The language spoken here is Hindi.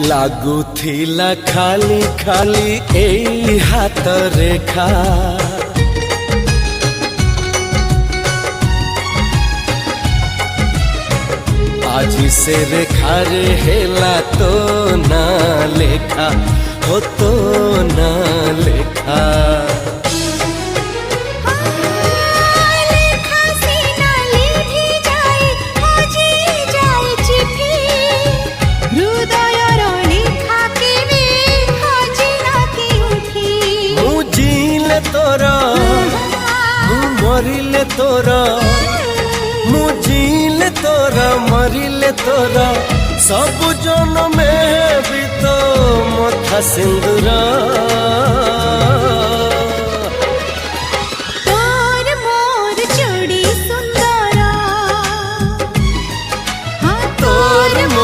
ଲାଗୁଥିଲା ଖାଲି ଖାଲି ଏଇ ହାତ ରେଖା ଆଜି ସେ ରେଖାରେ ହେଲା ତୋ ନା ଲେଖା हो तो ना लेखा तोरा मु मरिले तोरा मु जीले तोरा मरिले तोरा सब जनमे भी तो मथा सिंदूरा